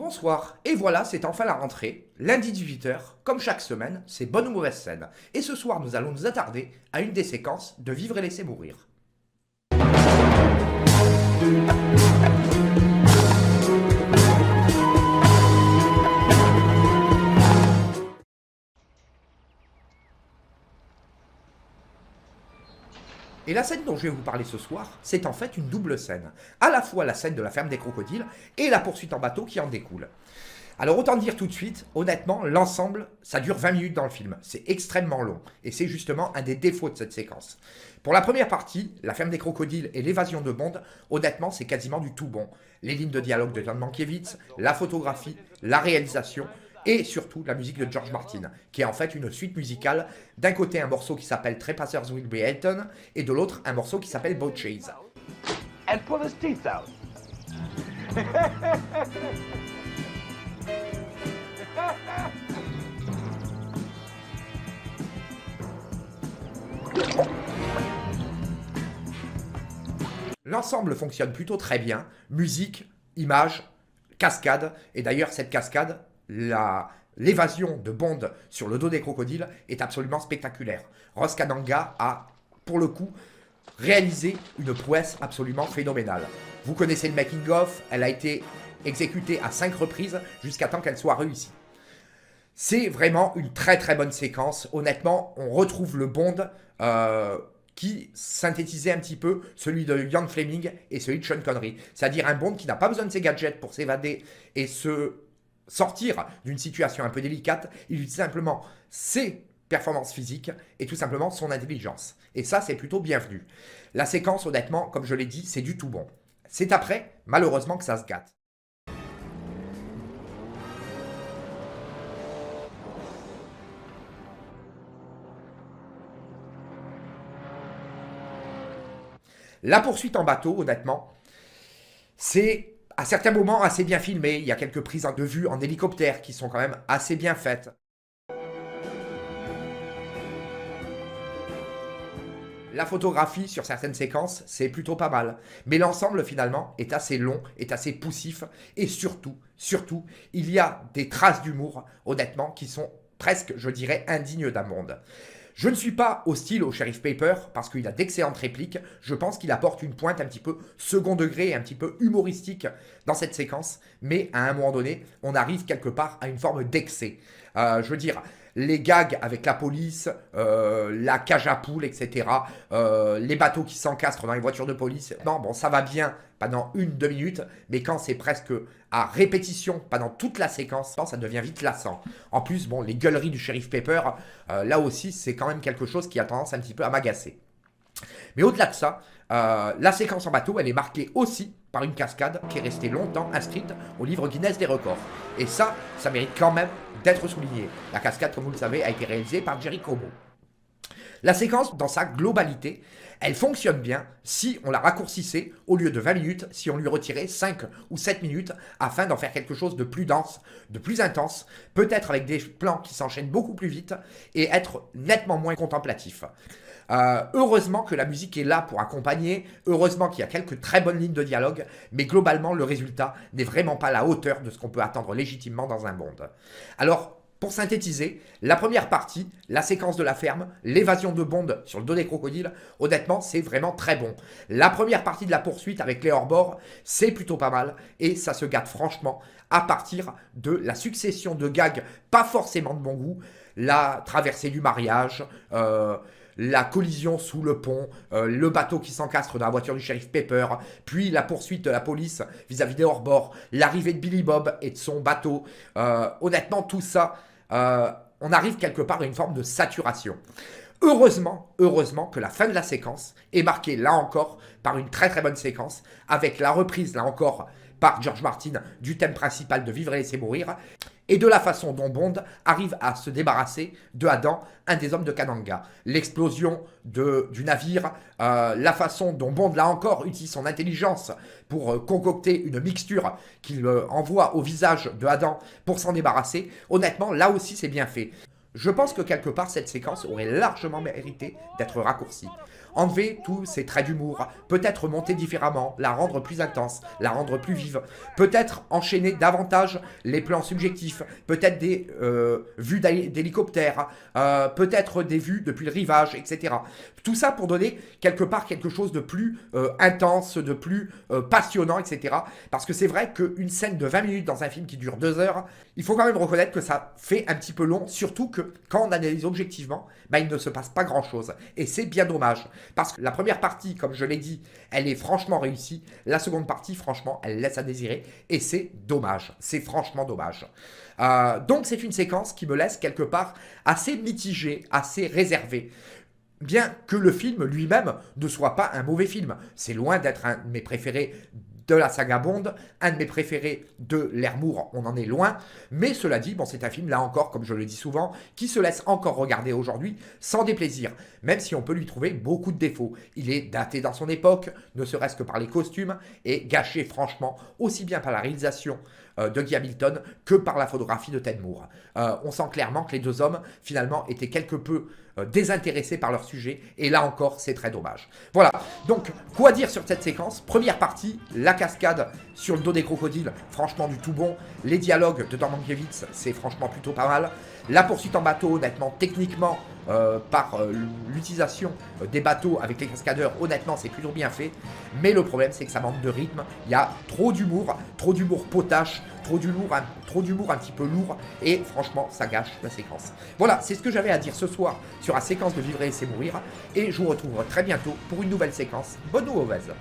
Bonsoir, et voilà, c'est enfin la rentrée. Lundi 18h, comme chaque semaine, c'est bonne ou mauvaise scène. Et ce soir, nous allons nous attarder à une des séquences de Vivre et laisser mourir. Et la scène dont je vais vous parler ce soir, c'est en fait une double scène. À la fois la scène de la ferme des crocodiles et la poursuite en bateau qui en découle. Alors autant dire tout de suite, honnêtement, l'ensemble, ça dure 20 minutes dans le film. C'est extrêmement long. Et c'est justement un des défauts de cette séquence. Pour la première partie, la ferme des crocodiles et l'évasion de Bond, honnêtement, c'est quasiment du tout bon. Les lignes de dialogue de John Mankiewicz, la photographie, la réalisation, et surtout la musique de George Martin, qui est en fait une suite musicale. D'un côté, un morceau qui s'appelle Trespassers Will Be Eaten, et de l'autre, un morceau qui s'appelle Boat Chase. And pull his teeth out. L'ensemble fonctionne plutôt très bien, musique, images, cascade, et d'ailleurs cette cascade, l'évasion de Bond sur le dos des crocodiles est absolument spectaculaire. Ross Kananga a, pour le coup, réalisé une prouesse absolument phénoménale. Vous connaissez le making-of, elle a été exécutée à 5 reprises jusqu'à temps qu'elle soit réussie. C'est vraiment une très très bonne séquence. Honnêtement, on retrouve le Bond qui synthétisait un petit peu celui de Ian Fleming et celui de Sean Connery. C'est-à-dire un Bond qui n'a pas besoin de ses gadgets pour s'évader et se sortir d'une situation un peu délicate. Il utilise simplement ses performances physiques et tout simplement son intelligence. Et ça, c'est plutôt bienvenu. La séquence, honnêtement, comme je l'ai dit, c'est du tout bon. C'est après, malheureusement, que ça se gâte. La poursuite en bateau, honnêtement, c'est à certains moments assez bien filmé. Il y a quelques prises de vue en hélicoptère qui sont quand même assez bien faites. La photographie sur certaines séquences, c'est plutôt pas mal. Mais l'ensemble, finalement, est assez long, est assez poussif. Et surtout, il y a des traces d'humour, honnêtement, qui sont presque, je dirais, indignes d'un Bond. Je ne suis pas hostile au Sheriff Pepper parce qu'il a d'excellentes répliques. Je pense qu'il apporte une pointe un petit peu second degré et un petit peu humoristique dans cette séquence. Mais à un moment donné, on arrive quelque part à une forme d'excès. Je veux dire, les gags avec la police, la cage à poules, etc. Les bateaux qui s'encastrent dans les voitures de police. Non, bon, ça va bien pendant 1-2 minutes, mais quand c'est presque à répétition pendant toute la séquence, ça devient vite lassant. En plus, bon, les gueuleries du Sheriff Pepper, là aussi, c'est quand même quelque chose qui a tendance un petit peu à m'agacer. Mais au-delà de ça, la séquence en bateau, elle est marquée aussi par une cascade qui est restée longtemps inscrite au livre Guinness des records. Et ça mérite quand même d'être souligné. La cascade, comme vous le savez, a été réalisée par Jerry Como. La séquence, dans sa globalité, elle fonctionne bien si on la raccourcissait au lieu de 20 minutes, si on lui retirait 5 ou 7 minutes afin d'en faire quelque chose de plus dense, de plus intense, peut-être avec des plans qui s'enchaînent beaucoup plus vite et être nettement moins contemplatif. Heureusement que la musique est là pour accompagner, heureusement qu'il y a quelques très bonnes lignes de dialogue, mais globalement le résultat n'est vraiment pas à la hauteur de ce qu'on peut attendre légitimement dans un Bond. Alors, pour synthétiser, la première partie, la séquence de la ferme, l'évasion de Bond sur le dos des crocodiles, honnêtement, c'est vraiment très bon. La première partie de la poursuite avec les hors-bords, c'est plutôt pas mal et ça se gâte franchement à partir de la succession de gags pas forcément de bon goût, la traversée du mariage, la collision sous le pont, le bateau qui s'encastre dans la voiture du Sheriff Pepper, puis la poursuite de la police vis-à-vis des hors-bords, l'arrivée de Billy Bob et de son bateau. Honnêtement, tout ça, on arrive quelque part à une forme de saturation. Heureusement que la fin de la séquence est marquée, là encore, par une très très bonne séquence, avec la reprise, là encore, par George Martin, du thème principal de Vivre et laisser mourir, et de la façon dont Bond arrive à se débarrasser de Adam, un des hommes de Kananga. L'explosion du navire, la façon dont Bond, là encore, utilise son intelligence pour concocter une mixture qu'il envoie au visage de Adam pour s'en débarrasser. Honnêtement, là aussi, c'est bien fait. Je pense que quelque part, cette séquence aurait largement mérité d'être raccourcie. enlever tous ces traits d'humour, peut-être monter différemment, la rendre plus intense, la rendre plus vive, peut-être enchaîner davantage les plans subjectifs, peut-être des vues d'hélicoptère, peut-être des vues depuis le rivage, etc. Tout ça pour donner quelque part quelque chose de plus intense, de plus passionnant, etc. Parce que c'est vrai qu'une scène de 20 minutes dans un film qui dure 2 heures, il faut quand même reconnaître que ça fait un petit peu long, surtout que quand on analyse objectivement, il ne se passe pas grand-chose. Et c'est bien dommage. Parce que la première partie, comme je l'ai dit, elle est franchement réussie. La seconde partie, franchement, elle laisse à désirer. Et c'est dommage. C'est franchement dommage. Donc c'est une séquence qui me laisse quelque part assez mitigée, assez réservée. Bien que le film lui-même ne soit pas un mauvais film. C'est loin d'être un de mes préférés de la saga Bond, un de mes préférés de l'ère Moore, on en est loin. Mais cela dit, bon, c'est un film, là encore, comme je le dis souvent, qui se laisse encore regarder aujourd'hui sans déplaisir, même si on peut lui trouver beaucoup de défauts. Il est daté dans son époque, ne serait-ce que par les costumes, et gâché franchement, aussi bien par la réalisation de Guy Hamilton que par la photographie de Ted Moore. On sent clairement que les deux hommes, finalement, étaient quelque peu désintéressés par leur sujet, et là encore, c'est très dommage. Voilà, donc, quoi dire sur cette séquence? Première partie, la cascade sur le dos des crocodiles, franchement du tout bon. Les dialogues de Dan Mankiewicz, c'est franchement plutôt pas mal. La poursuite en bateau, honnêtement, techniquement, par l'utilisation des bateaux avec les cascadeurs, honnêtement, c'est plutôt bien fait. Mais le problème, c'est que ça manque de rythme. Il y a trop d'humour potache, trop d'humour un petit peu lourd. Et franchement, ça gâche la séquence. Voilà, c'est ce que j'avais à dire ce soir sur la séquence de Vivre et laisser mourir. Et je vous retrouve très bientôt pour une nouvelle séquence, bonne ou mauvaise.